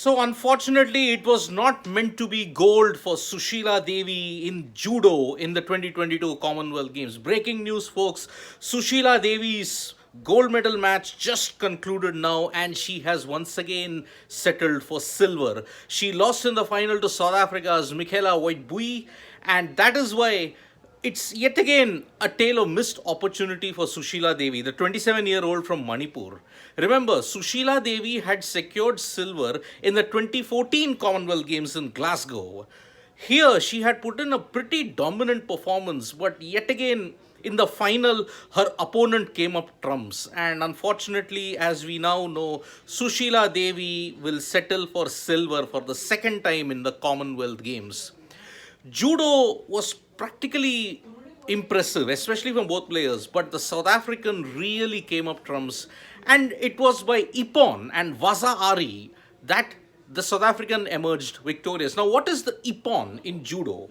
So unfortunately, it was not meant to be gold for Shushila Devi in Judo in the 2022 Commonwealth Games. Breaking news, folks. Shushila Devi's gold medal match just concluded now, and she has once again settled for silver. She lost in the final to South Africa's Michaela White-Bui, and that is why it's yet again a tale of missed opportunity for Shushila Devi, the 27-year-old from Manipur. Remember, Shushila Devi had secured silver in the 2014 Commonwealth Games in Glasgow. Here, she had put in a pretty dominant performance, but yet again, in the final, her opponent came up trumps. And unfortunately, as we now know, Shushila Devi will settle for silver for the second time in the Commonwealth Games. Judo was practically impressive, especially from both players, but the South African really came up trumps, and it was by Ippon and Waza Ari that the South African emerged victorious. Now, what is the Ippon in Judo?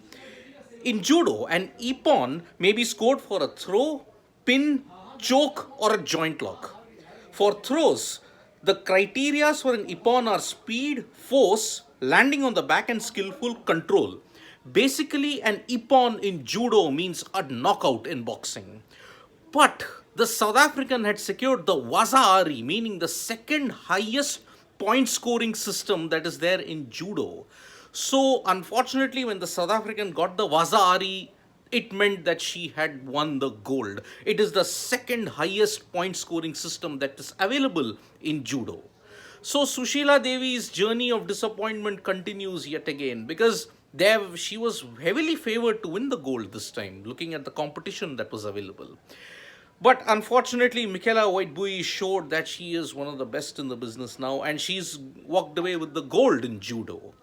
In Judo, an Ippon may be scored for a throw, pin, choke, or a joint lock. For throws, the criteria for an Ippon are speed, force, landing on the back, and skillful control. Basically, an Ippon in Judo means a knockout in boxing. But the South African had secured the Waza-Ari, meaning the second highest point scoring system that is there in Judo. So, unfortunately, when the South African got the Waza-Ari, it meant that she had won the gold. It is the second highest point scoring system that is available in Judo. So Shushila Devi's journey of disappointment continues yet again, because there she was heavily favored to win the gold this time, looking at the competition that was available. But unfortunately, Michaela White-Bui showed that she is one of the best in the business now, and she's walked away with the gold in Judo.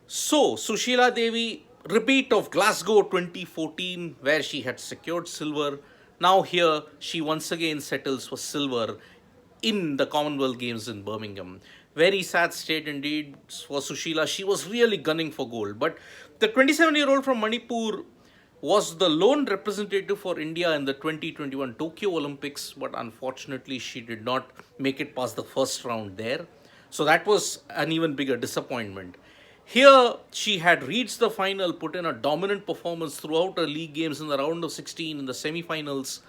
So Shushila Devi, repeat of Glasgow 2014, where she had secured silver. Now here she once again settles for silver in the Commonwealth Games in Birmingham. Very sad state indeed for Shushila. She was really gunning for gold. But the 27-year-old from Manipur was the lone representative for India in the 2021 Tokyo Olympics, but unfortunately she did not make it past the first round there. So that was an even bigger disappointment. Here, she had reached the final, put in a dominant performance throughout her league games in the round of 16 in the semi-finals.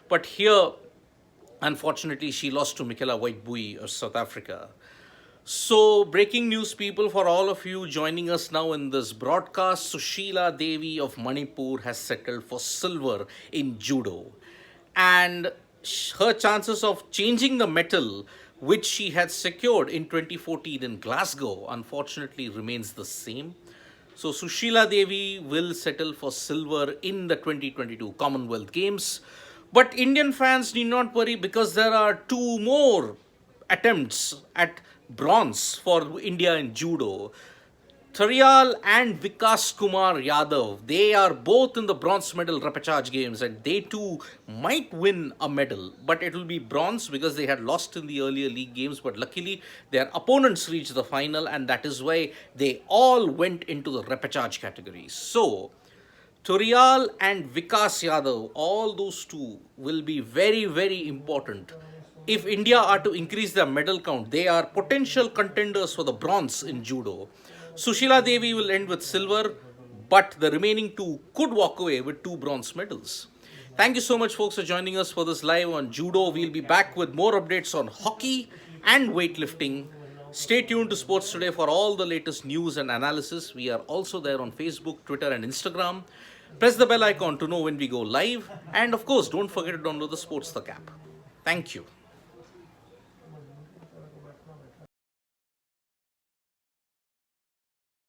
But here, unfortunately, she lost to Michaela White-Bui of South Africa. So, breaking news, people, for all of you joining us now in this broadcast, Shushila Devi of Manipur has settled for silver in Judo. And her chances of changing the medal, which she had secured in 2014 in Glasgow, unfortunately remains the same. So, Shushila Devi will settle for silver in the 2022 Commonwealth Games. But Indian fans need not worry, because there are two more attempts at bronze for India in Judo. Tharyal and Vikas Kumar Yadav, they are both in the bronze medal repechage games, and they too might win a medal, but it will be bronze because they had lost in the earlier league games. But luckily their opponents reached the final, and that is why they all went into the repechage category. So Tharyal and Vikas Yadav, all those two will be very, very important. If India are to increase their medal count, they are potential contenders for the bronze in Judo. Shushila Devi will end with silver, but the remaining two could walk away with two bronze medals. Thank you so much, folks, for joining us for this live on Judo. We'll be back with more updates on hockey and weightlifting. Stay tuned to Sports Today for all the latest news and analysis. We are also there on Facebook, Twitter, and Instagram. Press the bell icon to know when we go live. And of course, don't forget to download the Sports Talk app. Thank you.